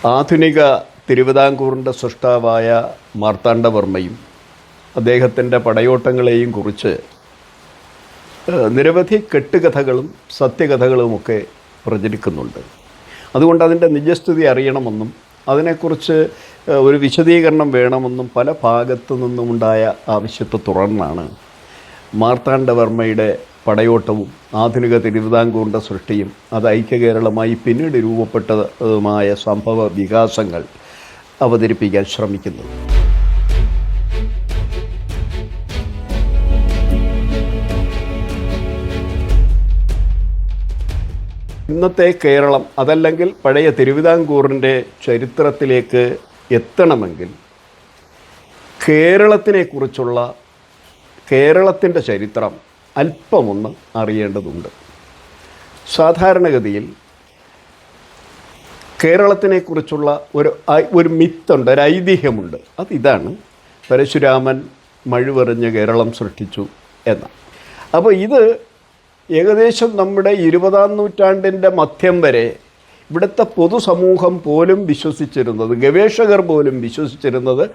ആധുനിക തിരുവിതാംകൂറിൻ്റെ സൃഷ്ടാവായ മാർത്താണ്ഡവർമ്മയും അദ്ദേഹത്തിൻ്റെ പടയോട്ടങ്ങളെയും കുറിച്ച് നിരവധി കെട്ടുകഥകളും സത്യകഥകളുമൊക്കെ പ്രചരിക്കുന്നുണ്ട്. അതുകൊണ്ട് അതിൻ്റെ നിജസ്ഥിതി അറിയണമെന്നും അതിനെക്കുറിച്ച് ഒരു വിശദീകരണം വേണമെന്നും പല ഭാഗത്തു നിന്നുമുണ്ടായ ആവശ്യത്തെ തുടർന്നാണ് മാർത്താണ്ഡവർമ്മയുടെ പടയോട്ടവും ആധുനിക തിരുവിതാംകൂറിൻ്റെ സൃഷ്ടിയും അത് ഐക്യകേരളമായി പിന്നീട് രൂപപ്പെട്ടതുമായ സംഭവ വികാസങ്ങൾ അവതരിപ്പിക്കാൻ ശ്രമിക്കുന്നത്. ഇന്നത്തെ കേരളം അതല്ലെങ്കിൽ പഴയ തിരുവിതാംകൂറിൻ്റെ ചരിത്രത്തിലേക്ക് എത്തണമെങ്കിൽ കേരളത്തിൻ്റെ ചരിത്രം അല്പമൊന്ന് അറിയേണ്ടതുണ്ട്. സാധാരണഗതിയിൽ കേരളത്തിനെക്കുറിച്ചുള്ള ഒരു മിത്തുണ്ട്, ഒരു ഐതിഹ്യമുണ്ട്. അതിതാണ് പരശുരാമൻ മഴുവെറിഞ്ഞ് കേരളം സൃഷ്ടിച്ചു എന്ന്. അപ്പോൾ ഇത് ഏകദേശം നമ്മുടെ 20-ാം നൂറ്റാണ്ടിൻ്റെ മധ്യം വരെ ഇവിടുത്തെ പൊതുസമൂഹം പോലും വിശ്വസിച്ചിരുന്നത്, ഗവേഷകർ പോലും വിശ്വസിച്ചിരുന്നത്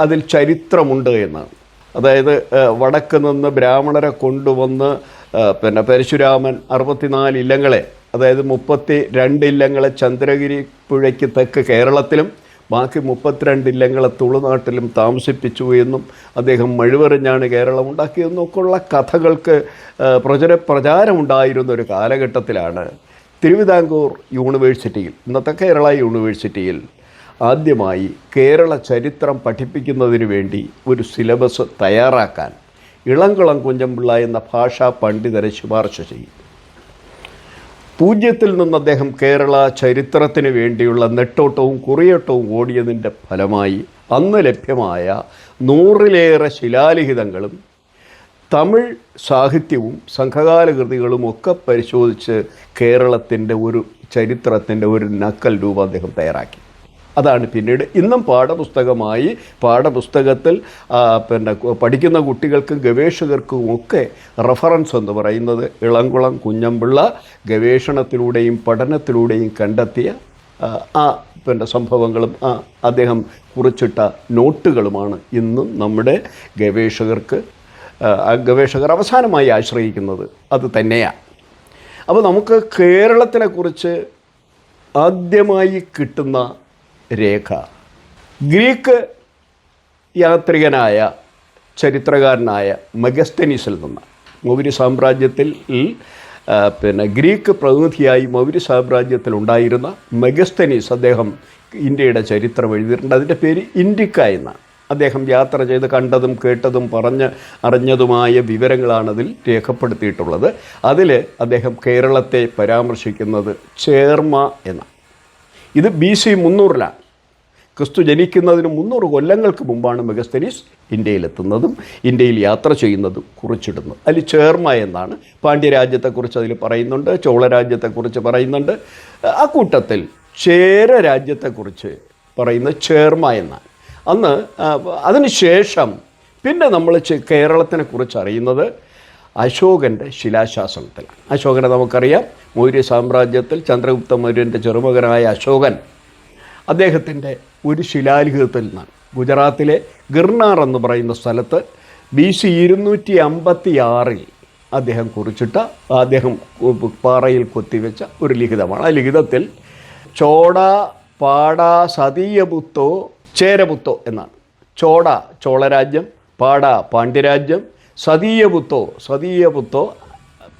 അതിൽ ചരിത്രമുണ്ട് എന്നാണ്. അതായത് വടക്ക് നിന്ന് ബ്രാഹ്മണരെ കൊണ്ടുവന്ന് പരശുരാമൻ 64 ഇല്ലങ്ങളെ, അതായത് 32 ഇല്ലങ്ങളെ ചന്ദ്രഗിരി പുഴയ്ക്ക് തെക്ക് കേരളത്തിലും ബാക്കി 32 ഇല്ലങ്ങളെ തുളുനാട്ടിലും താമസിപ്പിച്ചു എന്നും അദ്ദേഹം മഴുവെറിഞ്ഞാണ് കേരളം ഉണ്ടാക്കിയതെന്നൊക്കെയുള്ള കഥകൾക്ക് പ്രചാരമുണ്ടായിരുന്ന ഒരു കാലഘട്ടത്തിലാണ് തിരുവിതാംകൂർ യൂണിവേഴ്സിറ്റിയിൽ, ഇന്നത്തെ കേരള യൂണിവേഴ്സിറ്റിയിൽ ആദ്യമായി കേരള ചരിത്രം പഠിപ്പിക്കുന്നതിന് വേണ്ടി ഒരു സിലബസ് തയ്യാറാക്കാൻ ഇളംകുളം കുഞ്ഞമ്പിള്ള എന്ന ഭാഷാ പണ്ഡിതരെ ശുപാർശ ചെയ്യും. പൂജ്യത്തിൽ നിന്ന് അദ്ദേഹം കേരള ചരിത്രത്തിന് വേണ്ടിയുള്ള നെട്ടോട്ടവും കുറിയോട്ടവും ഓടിയതിൻ്റെ ഫലമായി അന്ന് ലഭ്യമായ 100-ലേറെ ശിലാലിഖിതങ്ങളും തമിഴ് സാഹിത്യവും സംഘകാല കൃതികളും ഒക്കെ പരിശോധിച്ച് കേരളത്തിൻ്റെ ഒരു ചരിത്രത്തിൻ്റെ ഒരു നക്കൽ രൂപം അദ്ദേഹം തയ്യാറാക്കി. അതാണ് പിന്നീട് ഇന്നും പാഠപുസ്തകത്തിൽ പഠിക്കുന്ന കുട്ടികൾക്കും ഗവേഷകർക്കും ഒക്കെ റഫറൻസ് എന്ന് പറയുന്നത് ഇളംകുളം കുഞ്ഞമ്പിള്ള ഗവേഷണത്തിലൂടെയും പഠനത്തിലൂടെയും കണ്ടെത്തിയ സംഭവങ്ങളും അദ്ദേഹം കുറിച്ചിട്ട നോട്ടുകളുമാണ് ഇന്നും നമ്മുടെ ഗവേഷകർ അവസാനമായി ആശ്രയിക്കുന്നത് അത് തന്നെയാണ്. അപ്പോൾ നമുക്ക് കേരളത്തിനെക്കുറിച്ച് ആദ്യമായി കിട്ടുന്ന രേഖ ഗ്രീക്ക് യാത്രികനായ ചരിത്രകാരനായ മെഗസ്തനീസിൽ നിന്ന്. മൗര്യ സാമ്രാജ്യത്തിൽ ഗ്രീക്ക് പ്രതിനിധിയായി മൗര്യ സാമ്രാജ്യത്തിലുണ്ടായിരുന്ന മെഗസ്തനീസ് അദ്ദേഹം ഇന്ത്യയുടെ ചരിത്രം എഴുതിയിട്ടുണ്ട്. അതിൻ്റെ പേര് ഇൻഡിക്ക എന്നാണ്. അദ്ദേഹം യാത്ര ചെയ്ത് കണ്ടതും കേട്ടതും അറിഞ്ഞതുമായ വിവരങ്ങളാണതിൽ രേഖപ്പെടുത്തിയിട്ടുള്ളത്. അതിൽ അദ്ദേഹം കേരളത്തെ പരാമർശിക്കുന്നത് ചേർമ എന്നാണ്. ഇത് BC 300-ലാണ്. ക്രിസ്തു ജനിക്കുന്നതിന് 300 കൊല്ലങ്ങൾക്ക് മുമ്പാണ് മെഗസ്തനീസ് ഇന്ത്യയിലെത്തുന്നതും ഇന്ത്യയിൽ യാത്ര ചെയ്യുന്നതും കുറിച്ചിടുന്നത്. അതിൽ ചേർമ എന്നാണ്. പാണ്ഡ്യരാജ്യത്തെക്കുറിച്ച് അതിൽ പറയുന്നുണ്ട്, ചോളരാജ്യത്തെക്കുറിച്ച് പറയുന്നുണ്ട്. ആ കൂട്ടത്തിൽ ചേര രാജ്യത്തെക്കുറിച്ച് പറയുന്നത് ചേർമ എന്നാണ്. അതിന് ശേഷം പിന്നെ നമ്മൾ കേരളത്തിനെക്കുറിച്ച് അറിയുന്നത് അശോകൻ്റെ ശിലാശാസനത്തിലാണ്. അശോകനെ നമുക്കറിയാം. മൗര്യ സാമ്രാജ്യത്തിൽ ചന്ദ്രഗുപ്ത മൗര്യൻ്റെ ചെറുമകനായ അശോകൻ അദ്ദേഹത്തിൻ്റെ ഒരു ശിലാലിഖിതത്തിൽ നിന്നാണ് ഗുജറാത്തിലെ ഗിർനാർ എന്ന് പറയുന്ന സ്ഥലത്ത് BC 256 അദ്ദേഹം കുറിച്ചിട്ട, അദ്ദേഹം പാറയിൽ കൊത്തിവെച്ച ഒരു ലിഖിതമാണ്. ആ ലിഖിതത്തിൽ ചോട പാട സതീയപുത്തോ ചേരപുത്തോ എന്നാണ്. ചോട ചോളരാജ്യം, പാട പാണ്ഡ്യരാജ്യം, സതീയപുത്തോ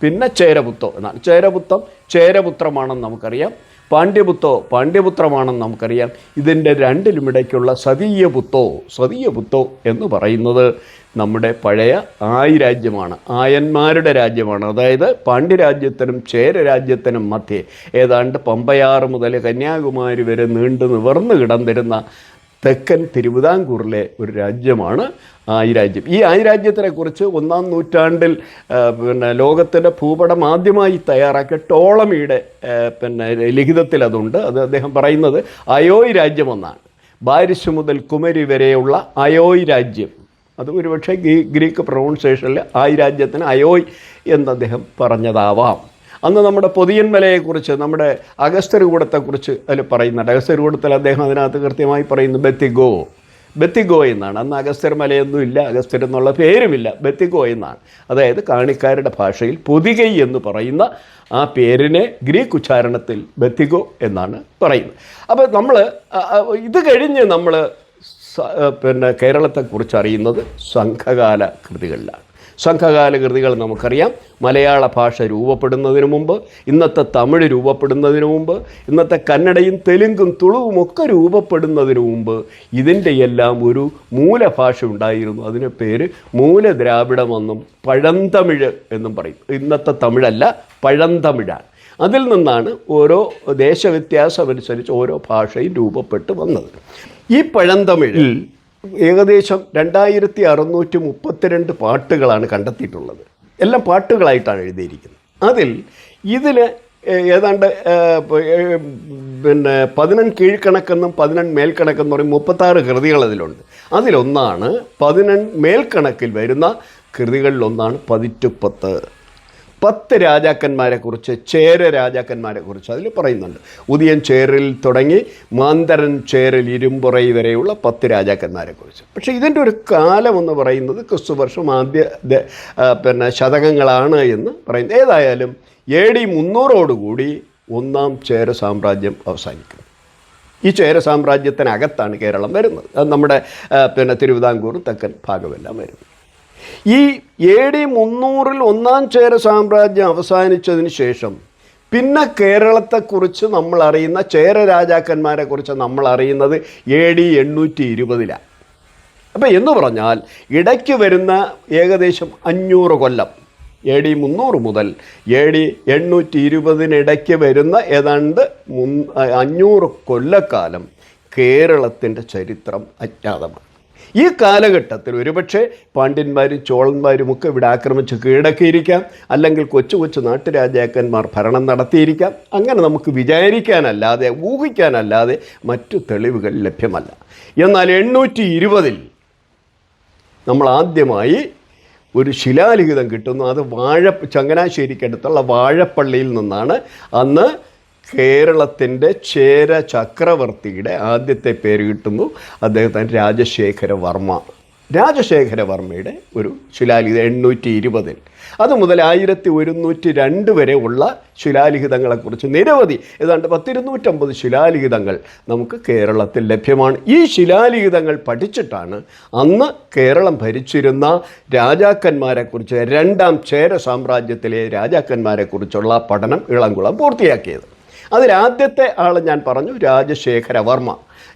പിന്നെ ചേരപുത്തോ എന്നാണ്. ചേരപുത്രമാണെന്ന് നമുക്കറിയാം. പാണ്ഡ്യപുത്രമാണെന്ന് നമുക്കറിയാം. ഇതിൻ്റെ രണ്ടിലുമിടയ്ക്കുള്ള സതീയപുത്തോ എന്ന് പറയുന്നത് നമ്മുടെ പഴയ രാജ്യമാണ്, ആയന്മാരുടെ രാജ്യമാണ്. അതായത് പാണ്ഡ്യരാജ്യത്തിനും ചേരരാജ്യത്തിനും മധ്യേ ഏതാണ്ട് പമ്പയാറ് മുതൽ കന്യാകുമാരി വരെ നീണ്ടു നിവർന്നു കിടന്നിരുന്ന തെക്കൻ തിരുവിതാംകൂറിലെ ഒരു രാജ്യമാണ് രാജ്യം. ഈ രാജ്യത്തിനെക്കുറിച്ച് 1-ാം നൂറ്റാണ്ടിൽ ലോകത്തിൻ്റെ ഭൂപടം ആദ്യമായി തയ്യാറാക്കിയ ടോളമിയുടെ ലിഖിതത്തിൽ അതുണ്ട്. അത് അദ്ദേഹം പറയുന്നത് അയോയ് രാജ്യമെന്നാണ്. ബാരിസ് മുതൽ കുമരി വരെയുള്ള അയോയ് രാജ്യം. അത് ഒരുപക്ഷെ ഗ്രീക്ക് പ്രൊണൗൺസിയേഷനിൽ രാജ്യത്തിന് അയോയ് എന്ന് അദ്ദേഹം പറഞ്ഞതാവാം. അന്ന് നമ്മുടെ പൊതിയന്മലയെക്കുറിച്ച്, നമ്മുടെ അഗസ്ത്യകൂടത്തെക്കുറിച്ച് അതിൽ പറയുന്നുണ്ട്. അഗസ്ത്യകൂടത്തിൽ അദ്ദേഹം അതിനകത്ത് കൃത്യമായി പറയുന്നു ബത്തിഗോ എന്നാണ്. അന്ന് അഗസ്ത്യർ മലയൊന്നും ഇല്ല, അഗസ്ത്യർ എന്നുള്ള പേരുമില്ല, ബത്തിഗോ എന്നാണ്. അതായത് കാണിക്കാരുടെ ഭാഷയിൽ പൊതികൈ എന്ന് പറയുന്ന ആ പേരിനെ ഗ്രീക്ക് ഉച്ചാരണത്തിൽ ബത്തിഗോ എന്നാണ് പറയുന്നത്. അപ്പോൾ നമ്മൾ ഇത് കഴിഞ്ഞ് നമ്മൾ കേരളത്തെക്കുറിച്ച് അറിയുന്നത് സംഘകാല കൃതികളിലാണ്. സംഘകാല കൃതികൾ നമുക്കറിയാം. മലയാള ഭാഷ രൂപപ്പെടുന്നതിന് മുമ്പ്, ഇന്നത്തെ തമിഴ് രൂപപ്പെടുന്നതിന് മുമ്പ്, ഇന്നത്തെ കന്നഡയും തെലുങ്കും തുളുവും ഒക്കെ രൂപപ്പെടുന്നതിന് മുമ്പ് ഇതിൻ്റെ എല്ലാം ഒരു മൂലഭാഷ ഉണ്ടായിരുന്നു. അതിന് പേര് മൂലദ്രാവിഡമെന്നും പഴന്തമിഴ് എന്നും പറയും. ഇന്നത്തെ തമിഴല്ല, പഴന്തമിഴാണ്. അതിൽ നിന്നാണ് ഓരോ ദേശവ്യത്യാസമനുസരിച്ച് ഓരോ ഭാഷയും രൂപപ്പെട്ട് വന്നത്. ഈ പഴന്തമിഴിൽ ഏകദേശം 2632 പാട്ടുകളാണ് കണ്ടെത്തിയിട്ടുള്ളത്. എല്ലാം പാട്ടുകളായിട്ടാണ് എഴുതിയിരിക്കുന്നത്. ഇതിൽ ഏതാണ്ട് 18 കീഴ്ക്കണക്കെന്നും 18 മേൽക്കണക്കെന്ന് പറയും 36 കൃതികൾ അതിലുണ്ട്. അതിലൊന്നാണ് 18 മേൽക്കണക്കിൽ വരുന്ന കൃതികളിലൊന്നാണ് പതിറ്റുപ്പത്ത്. 10 രാജാക്കന്മാരെക്കുറിച്ച്, ചേര രാജാക്കന്മാരെക്കുറിച്ച് അതിൽ പറയുന്നുണ്ട്. ഉദയൻ ചേരൽ തുടങ്ങി മാന്തരൻ ചേരൽ ഇരുമ്പുറൈ വരെയുള്ള 10 രാജാക്കന്മാരെക്കുറിച്ച്. പക്ഷേ ഇതിൻ്റെ ഒരു കാലം എന്ന് പറയുന്നത് ക്രിസ്തുവർഷം ആദ്യ ശതകങ്ങളാണ് എന്ന് പറയുന്നത്. ഏതായാലും AD 300 ഒന്നാം ചേര സാമ്രാജ്യം അവസാനിക്കുന്നു. ഈ ചേര സാമ്രാജ്യത്തിനകത്താണ് കേരളം വരുന്നത്. അത് നമ്മുടെ തിരുവിതാംകൂർ തെക്കൻ ഭാഗമെല്ലാം വരുന്നത്. ഈ AD 300 ഒന്നാം ചേര സാമ്രാജ്യം അവസാനിച്ചതിന് ശേഷം പിന്നെ കേരളത്തെക്കുറിച്ച് നമ്മൾ അറിയുന്ന, ചേര രാജാക്കന്മാരെക്കുറിച്ച് നമ്മൾ അറിയുന്നത് AD 820. അപ്പോൾ എന്ന് പറഞ്ഞാൽ ഇടയ്ക്ക് വരുന്ന ഏകദേശം 500 കൊല്ലം, AD 300 മുതൽ AD 820 വരുന്ന ഏതാണ്ട് 500 കൊല്ലക്കാലം കേരളത്തിൻ്റെ ചരിത്രം അജ്ഞാതമാണ്. ഈ കാലഘട്ടത്തിൽ ഒരുപക്ഷെ പാണ്ഡ്യന്മാരും ചോളന്മാരുമൊക്കെ ഇവിടെ ആക്രമിച്ച് കീഴടക്കിയിരിക്കാം, അല്ലെങ്കിൽ കൊച്ചു കൊച്ചു നാട്ടുരാജാക്കന്മാർ ഭരണം നടത്തിയിരിക്കാം. അങ്ങനെ നമുക്ക് വിചാരിക്കാനല്ലാതെ, ഊഹിക്കാനല്ലാതെ മറ്റു തെളിവുകൾ ലഭ്യമല്ല. എന്നാൽ 820 നമ്മൾ ആദ്യമായി ഒരു ശിലാലിഖിതം കിട്ടുന്നു. അത് ചങ്ങനാശ്ശേരിക്കടുത്തുള്ള വാഴപ്പള്ളിയിൽ നിന്നാണ്. അന്ന് കേരളത്തിൻ്റെ ചേര ചക്രവർത്തിയുടെ ആദ്യത്തെ പേര് കിട്ടുന്നു. അദ്ദേഹത്തിന് രാജശേഖരവർമ്മയുടെ ഒരു ശിലാലിഖിതം 820. അതുമുതൽ 1102 വരെ ഉള്ള ശിലാലിഖിതങ്ങളെക്കുറിച്ച് നിരവധി, ഏതാണ്ട് 250 ശിലാലിഖിതങ്ങൾ നമുക്ക് കേരളത്തിൽ ലഭ്യമാണ്. ഈ ശിലാലിഖിതങ്ങൾ പഠിച്ചിട്ടാണ് അന്ന് കേരളം ഭരിച്ചിരുന്ന രാജാക്കന്മാരെക്കുറിച്ച്, രണ്ടാം ചേര സാമ്രാജ്യത്തിലെ രാജാക്കന്മാരെക്കുറിച്ചുള്ള പഠനം ഇളംകുളം പൂർത്തിയാക്കിയത്. അതിലാദ്യത്തെ ആൾ ഞാൻ പറഞ്ഞു, രാജശേഖരവർമ്മ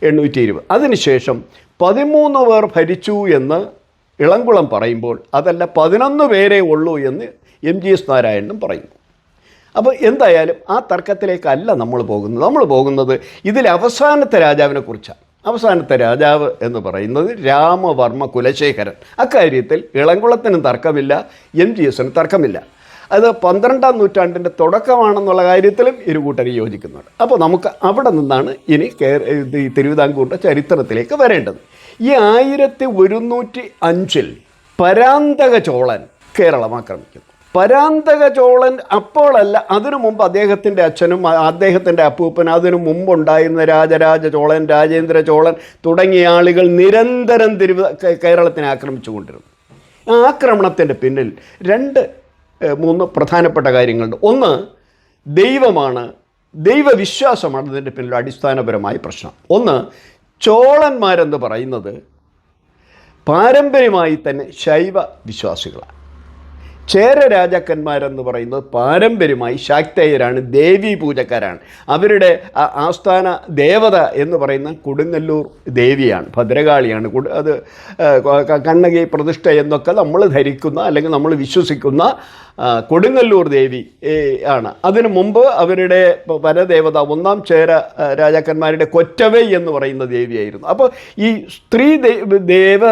820. അതിനുശേഷം 13 പേർ ഭരിച്ചു എന്ന് ഇളംകുളം പറയുമ്പോൾ അതല്ല, 11 പേരേ ഉള്ളൂ എന്ന് MGS നാരായണനും പറയുന്നു. അപ്പോൾ എന്തായാലും ആ തർക്കത്തിലേക്കല്ല നമ്മൾ പോകുന്നത്. ഇതിൽ അവസാനത്തെ രാജാവിനെ കുറിച്ചാണ്. അവസാനത്തെ രാജാവ് എന്ന് പറയുന്നത് രാമവർമ്മ കുലശേഖരൻ. അക്കാര്യത്തിൽ ഇളംകുളത്തിനും തർക്കമില്ല, MGSനും തർക്കമില്ല. അത് 12ാം നൂറ്റാണ്ടിൻ്റെ തുടക്കമാണെന്നുള്ള കാര്യത്തിലും ഇരുകൂട്ടർ യോജിക്കുന്നുണ്ട്. അപ്പോൾ നമുക്ക് അവിടെ നിന്നാണ് ഇനി തിരുവിതാംകൂറിൻ്റെ ചരിത്രത്തിലേക്ക് വരേണ്ടത്. ഈ 1105 പരാന്തക ചോളൻ കേരളം ആക്രമിക്കുന്നു. പരാന്തക ചോളൻ അപ്പോഴല്ല, അതിനു മുമ്പ് അദ്ദേഹത്തിൻ്റെ അച്ഛനും അദ്ദേഹത്തിൻ്റെ അപ്പൂപ്പൻ, അതിനു മുമ്പുണ്ടായിരുന്ന രാജരാജ ചോളൻ, രാജേന്ദ്ര ചോളൻ തുടങ്ങിയ ആളുകൾ നിരന്തരം കേരളത്തിനെ ആക്രമിച്ചു കൊണ്ടിരുന്നു. ആ ആക്രമണത്തിൻ്റെ പിന്നിൽ 2-3 പ്രധാനപ്പെട്ട കാര്യങ്ങളുണ്ട്. ഒന്ന്, ദൈവവിശ്വാസമാണ് ഇതിൻ്റെ പിന്നിൽ അടിസ്ഥാനപരമായ പ്രശ്നം. ഒന്ന്, ചോളന്മാരെന്ന് പറയുന്നത് പാരമ്പര്യമായി തന്നെ ശൈവ വിശ്വാസികളാണ്. ചേര രാജാക്കന്മാരെന്ന് പറയുന്നത് പാരമ്പര്യമായി ശാക്തേയരാണ്, ദേവീ പൂജക്കാരാണ്. അവരുടെ ആസ്ഥാന ദേവത എന്ന് പറയുന്ന കൊടുങ്ങല്ലൂർ ദേവിയാണ്, ഭദ്രകാളിയാണ്. അത് കണ്ണകി പ്രതിഷ്ഠ എന്നൊക്കെ നമ്മൾ ധരിക്കുന്ന, അല്ലെങ്കിൽ നമ്മൾ വിശ്വസിക്കുന്ന കൊടുങ്ങല്ലൂർ ദേവി ആണ്. അതിനു മുമ്പ് അവരുടെ പരദേവത ഒന്നാം ചേര രാജാക്കന്മാരുടെ കൊറ്റവൈ എന്ന് പറയുന്ന ദേവിയായിരുന്നു. അപ്പോൾ ഈ സ്ത്രീ ദേവ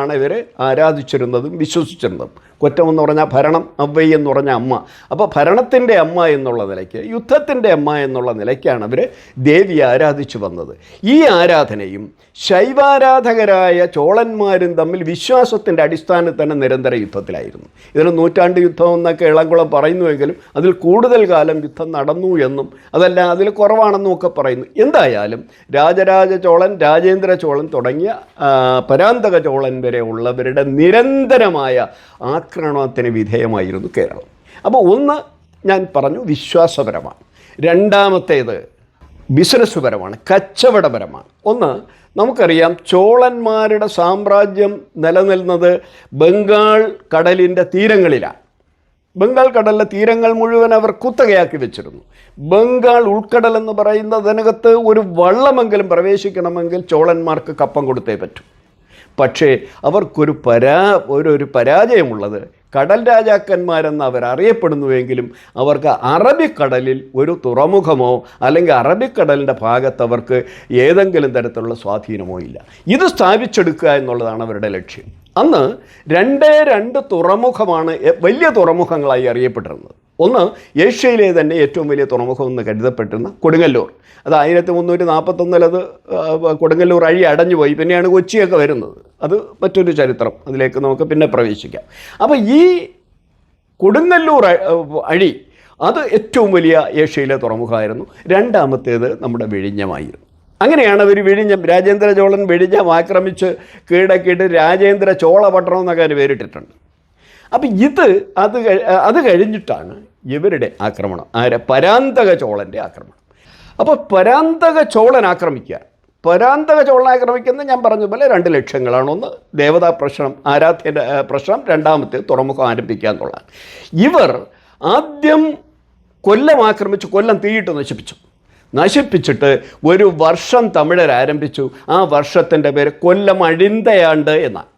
ആണ് ഇവർ ആരാധിച്ചിരുന്നതും വിശ്വസിച്ചിരുന്നതും. കൊറ്റം എന്ന് പറഞ്ഞാൽ ഭരണം, അവൈ എന്ന് പറഞ്ഞാൽ അമ്മ. അപ്പോൾ ഭരണത്തിൻ്റെ അമ്മ എന്നുള്ള നിലയ്ക്ക്, യുദ്ധത്തിൻ്റെ അമ്മ എന്നുള്ള നിലയ്ക്കാണ് അവർ ദേവിയെ ആരാധിച്ചു വന്നത്. ഈ ആരാധനയും ശൈവാരാധകരായ ചോളന്മാരും തമ്മിൽ വിശ്വാസത്തിൻ്റെ അടിസ്ഥാനത്തിൽ തന്നെ നിരന്തര യുദ്ധത്തിലായിരുന്നു. ഇതിന് നൂറ്റാണ്ട് യുദ്ധം എന്നൊക്കെ ഇളംകുളം പറയുന്നുവെങ്കിലും അതിൽ കൂടുതൽ കാലം യുദ്ധം നടന്നു എന്നും അതല്ല അതിൽ കുറവാണെന്നും ഒക്കെ പറയുന്നു. എന്തായാലും രാജരാജ ചോളൻ, രാജേന്ദ്ര ചോളൻ തുടങ്ങിയ പരാന്തക ചോളൻ വരെ ഉള്ളവരുടെ നിരന്തരമായ ആക്രമണത്തിന് വിധേയമായിരുന്നു കേരളം. അപ്പോൾ ഒന്ന് ഞാൻ പറഞ്ഞു വിശ്വാസപരമാണ്, രണ്ടാമത്തേത് ബിസിനസ് പരമാണ്, കച്ചവടപരമാണ്. ഒന്ന് നമുക്കറിയാം, ചോളന്മാരുടെ സാമ്രാജ്യം നിലനിൽക്കുന്നത് ബംഗാൾ കടലിൻ്റെ തീരങ്ങളിലാണ്. ബംഗാൾ കടലിലെ തീരങ്ങൾ മുഴുവൻ അവർ കുത്തകയാക്കി വെച്ചിരുന്നു. ബംഗാൾ ഉൾക്കടൽ എന്ന് പറയുന്നതിനകത്ത് ഒരു വള്ളമെങ്കിലും പ്രവേശിക്കണമെങ്കിൽ ചോളന്മാർക്ക് കപ്പം കൊടുത്തേ പറ്റൂ. പക്ഷേ അവർക്കൊരു പരാജയമുള്ളത്, കടൽ രാജാക്കന്മാരെന്ന് അവരറിയപ്പെടുന്നുവെങ്കിലും അവർക്ക് അറബിക്കടലിൽ ഒരു തുറമുഖമോ അല്ലെങ്കിൽ അറബിക്കടലിൻ്റെ ഭാഗത്ത് അവർക്ക് ഏതെങ്കിലും തരത്തിലുള്ള സ്വാധീനമോ ഇല്ല. ഇത് സ്ഥാപിച്ചെടുക്കുക എന്നുള്ളതാണ് അവരുടെ ലക്ഷ്യം. അന്ന് രണ്ട് തുറമുഖമാണ് വലിയ തുറമുഖങ്ങളായി അറിയപ്പെട്ടിരുന്നത്. ഒന്ന് ഏഷ്യയിലെ തന്നെ ഏറ്റവും വലിയ തുറമുഖം എന്ന് കരുതപ്പെട്ടിരുന്ന കൊടുങ്ങല്ലൂർ. അത് 1341 അത് കൊടുങ്ങല്ലൂർ അഴി അടഞ്ഞുപോയി. പിന്നെയാണ് കൊച്ചിയൊക്കെ വരുന്നത്. അത് മറ്റൊരു ചരിത്രം, അതിലേക്ക് നമുക്ക് പിന്നെ പ്രവേശിക്കാം. അപ്പോൾ ഈ കൊടുങ്ങല്ലൂർ അഴി അത് ഏറ്റവും വലിയ ഏഷ്യയിലെ തുറമുഖമായിരുന്നു. രണ്ടാമത്തേത് നമ്മുടെ വിഴിഞ്ഞമായിരുന്നു. അങ്ങനെയാണ് അവർ വിഴിഞ്ഞം, രാജേന്ദ്ര ചോളൻ വിഴിഞ്ഞം ആക്രമിച്ച് കീഴടക്കിയിട്ട് രാജേന്ദ്ര ചോളപട്ടണം എന്നൊക്കെ അതിന് പേരിട്ടിട്ടുണ്ട്. അപ്പം അത് കഴിഞ്ഞിട്ടാണ് ഇവരുടെ ആക്രമണം, പരാന്തക ചോളൻ്റെ ആക്രമണം. അപ്പോൾ പരാന്തക ചോളൻ ആക്രമിക്കുന്ന ഞാൻ പറഞ്ഞതുപോലെ 2 ലക്ഷ്യങ്ങളാണ്. ഒന്ന് ദേവതാ പ്രശ്നം, ആരാധ്യൻ്റെ പ്രശ്നം, രണ്ടാമത്തെ തുറമുഖം ആരംഭിക്കുക എന്നുള്ളതാണ്. ഇവർ ആദ്യം കൊല്ലം ആക്രമിച്ച് കൊല്ലം തീയിട്ട് നശിപ്പിച്ചിട്ട് ഒരു വർഷം തമിഴരാരംഭിച്ചു. ആ വർഷത്തിൻ്റെ പേര് കൊല്ലം അഴിന്തയാണ്ട് എന്നാണ്.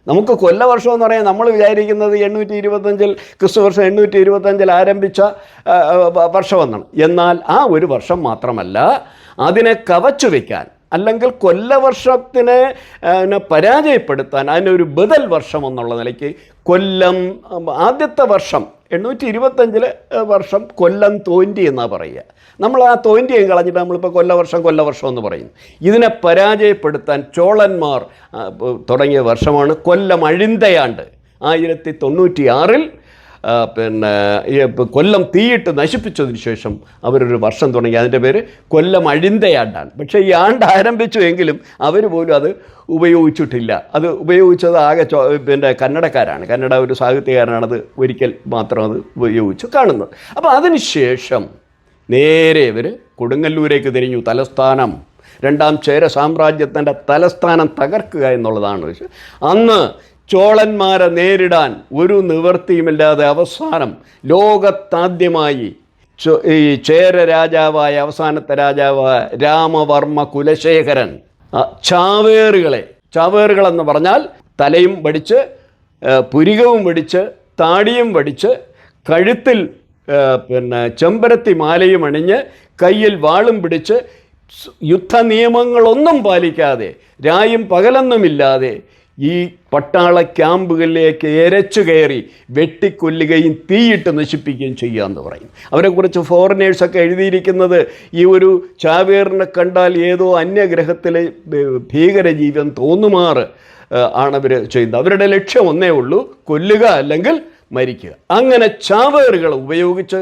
നമുക്ക് കൊല്ലവർഷം എന്ന് പറയാൻ നമ്മൾ വിചാരിക്കുന്നത് 825 ക്രിസ്തുവർഷം 825 ആരംഭിച്ച വർഷമെന്നാണ്. എന്നാൽ ആ ഒരു വർഷം മാത്രമല്ല, അതിനെ കവച്ചു വയ്ക്കാൻ അല്ലെങ്കിൽ കൊല്ലവർഷത്തിനെ പരാജയപ്പെടുത്താൻ അതിനൊരു ബദൽ വർഷം എന്നുള്ള നിലയ്ക്ക് കൊല്ലം ആദ്യത്തെ വർഷം 825 വർഷം കൊല്ലം തോന്റി എന്നാണ് പറയുക. നമ്മൾ ആ തോന്റിയും കളഞ്ഞിട്ട് നമ്മളിപ്പോൾ കൊല്ലവർഷം എന്ന് പറയുന്നു. ഇതിനെ പരാജയപ്പെടുത്താൻ ചോളന്മാർ തുടങ്ങിയ വർഷമാണ് കൊല്ലം അഴിന്തയാണ്ട്. 1096 കൊല്ലം തീയിട്ട് നശിപ്പിച്ചതിന് ശേഷം അവരൊരു വർഷം തുടങ്ങി. അതിൻ്റെ പേര് കൊല്ലം അഴിന്തയാണ്ടാണ്. പക്ഷേ ഈ ആണ്ട് ആരംഭിച്ചു എങ്കിലും അവർ പോലും അത് ഉപയോഗിച്ചിട്ടില്ല. അത് ഉപയോഗിച്ചത് ആകെ കന്നഡക്കാരാണ്. കന്നഡ ഒരു സാഹിത്യകാരനാണത് ഒരിക്കൽ മാത്രം അത് ഉപയോഗിച്ച് കാണുന്നത്. അപ്പോൾ അതിനുശേഷം നേരെ ഇവർ കൊടുങ്ങല്ലൂരേക്ക് തിരിഞ്ഞു. തലസ്ഥാനം, രണ്ടാം ചേര സാമ്രാജ്യത്തിൻ്റെ തലസ്ഥാനം തകർക്കുക എന്നുള്ളതാണ്. അന്ന് ചോളന്മാരെ നേരിടാൻ ഒരു നിവൃത്തിയുമില്ലാതെ അവസാനം ലോകത്താദ്യമായി ഈ ചേര രാജാവായ അവസാനത്തെ രാജാവായ രാമവർമ്മ കുലശേഖരൻ ചാവേറുകളെന്ന് പറഞ്ഞാൽ തലയും വടിച്ച് പുരികവും വടിച്ച് താടിയും വടിച്ച് കഴുത്തിൽ ചെമ്പരത്തി മാലയും അണിഞ്ഞ് കയ്യിൽ വാളും പിടിച്ച് യുദ്ധ നിയമങ്ങളൊന്നും പാലിക്കാതെ രായും പകലൊന്നുമില്ലാതെ ഈ പട്ടാള ക്യാമ്പുകളിലേക്ക് എരച്ചു കയറി വെട്ടിക്കൊല്ലുകയും തീയിട്ട് നശിപ്പിക്കുകയും ചെയ്യുക എന്ന് പറയും. അവരെക്കുറിച്ച് ഫോറിനേഴ്സൊക്കെ എഴുതിയിരിക്കുന്നത് ഈ ഒരു ചാവേറിനെ കണ്ടാൽ ഏതോ അന്യഗ്രഹത്തിലെ ഭീകരജീവൻ തോന്നുമാറ് ആണവർ ചെയ്യുന്നത്. അവരുടെ ലക്ഷ്യം ഒന്നേ ഉള്ളൂ, കൊല്ലുക അല്ലെങ്കിൽ മരിക്കുക. അങ്ങനെ ചാവേറുകൾ ഉപയോഗിച്ച്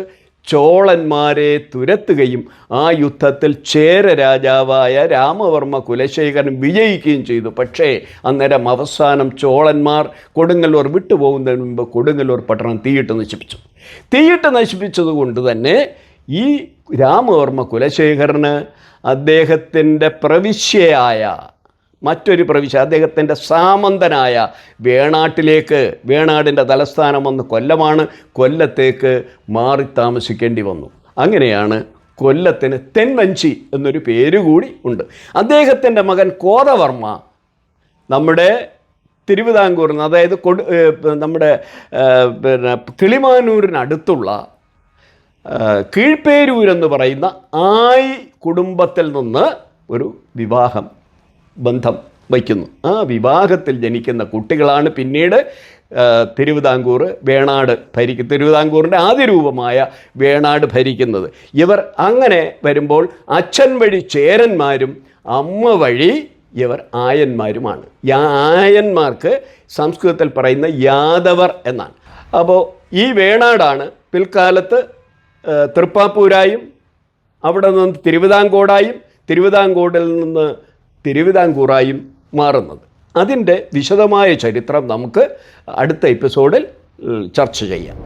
ചോളന്മാരെ തുരത്തുകയും ആ യുദ്ധത്തിൽ ചേര രാജാവായ രാമവർമ്മ കുലശേഖരൻ വിജയിക്കുകയും ചെയ്തു. പക്ഷേ അന്നേരം അവസാനം ചോളന്മാർ കൊടുങ്ങല്ലൂർ വിട്ടുപോകുന്നതിന് മുമ്പ് കൊടുങ്ങല്ലൂർ പട്ടണം തീയിട്ട് നശിപ്പിച്ചതുകൊണ്ട് തന്നെ ഈ രാമവർമ്മ കുലശേഖരന് അദ്ദേഹത്തിൻ്റെ പ്രവിശ്യയായ മറ്റൊരു പ്രവിശ്യ, അദ്ദേഹത്തിൻ്റെ സാമന്തനായ വേണാടിൻ്റെ തലസ്ഥാനം വന്ന് കൊല്ലമാണ്, കൊല്ലത്തേക്ക് മാറി താമസിക്കേണ്ടി വന്നു. അങ്ങനെയാണ് കൊല്ലത്തിന് തെൻവഞ്ചി എന്നൊരു പേരുകൂടി ഉണ്ട്. അദ്ദേഹത്തിൻ്റെ മകൻ കോതവർമ്മ നമ്മുടെ തിരുവിതാംകൂറിന്, അതായത് നമ്മുടെ കിളിമാനൂരിനടുത്തുള്ള കീഴ്പേരൂരെന്ന് പറയുന്ന ആയി കുടുംബത്തിൽ നിന്ന് ഒരു ബന്ധം വയ്ക്കുന്നു. ആ വിവാഹത്തിൽ ജനിക്കുന്ന കുട്ടികളാണ് പിന്നീട് തിരുവിതാംകൂറിൻ്റെ ആദ്യ രൂപമായ വേണാട് ഭരിക്കുന്നത്. ഇവർ അങ്ങനെ വരുമ്പോൾ അച്ഛൻ വഴി ചേരന്മാരും അമ്മ വഴി ഇവർ ആയന്മാരുമാണ്. ആയന്മാർക്ക് സംസ്കൃതത്തിൽ പറയുന്ന യാദവർ എന്നാണ്. അപ്പോൾ ഈ വേണാടാണ് പിൽക്കാലത്ത് തൃപ്പാപ്പൂരായും അവിടെ നിന്ന് തിരുവിതാംകോടായും തിരുവിതാംകോടിൽ നിന്ന് തിരുവിതാംകൂറായും മാറുന്നത്. അതിൻ്റെ വിശദമായ ചരിത്രം നമുക്ക് അടുത്ത എപ്പിസോഡിൽ ചർച്ച ചെയ്യാം.